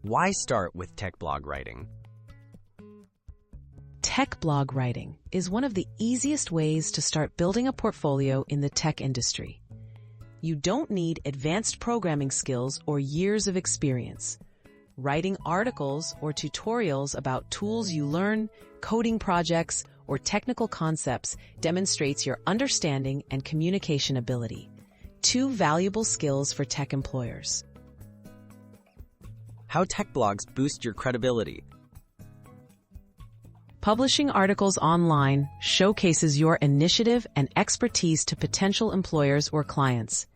Why start with tech blog writing? Tech blog writing is one of the easiest ways to start building a portfolio in the tech industry. You don't need advanced programming skills or years of experience. Writing articles or tutorials about tools you learn, coding projects, or technical concepts demonstrates your understanding and communication ability, two valuable skills for tech employers. How tech blogs boost your credibility. Publishing articles online showcases your initiative and expertise to potential employers or clients.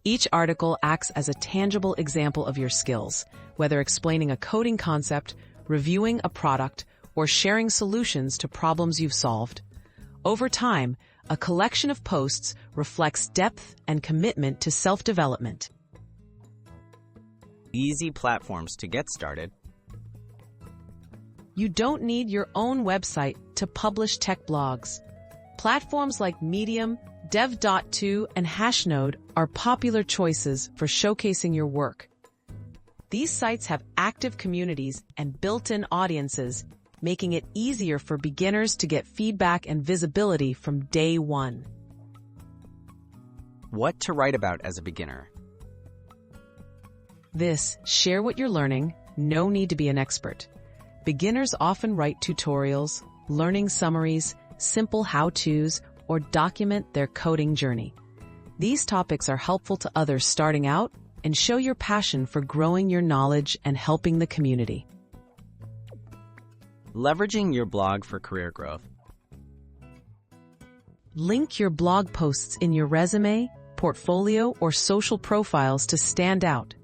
Each article acts as a tangible example of your skills, whether explaining a coding concept, reviewing a product, or sharing solutions to problems you've solved. Over time, a collection of posts reflects depth and commitment to self-development. Easy platforms to get started. You don't need your own website to publish tech blogs. Platforms like Medium, Dev.to, and Hashnode are popular choices for showcasing your work. These sites have active communities and built-in audiences, making it easier for beginners to get feedback and visibility from day one. What to write about as a beginner. Share what you're learning, no need to be an expert. Beginners often write tutorials, learning summaries, simple how-tos, or document their coding journey. These topics are helpful to others starting out and show your passion for growing your knowledge and helping the community. Leveraging your blog for career growth. Link your blog posts in your resume, portfolio, or social profiles to stand out.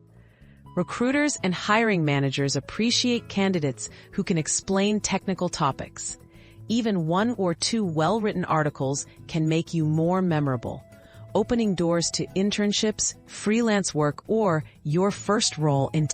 Recruiters and hiring managers appreciate candidates who can explain technical topics. Even one or two well-written articles can make you more memorable, opening doors to internships, freelance work, or your first role in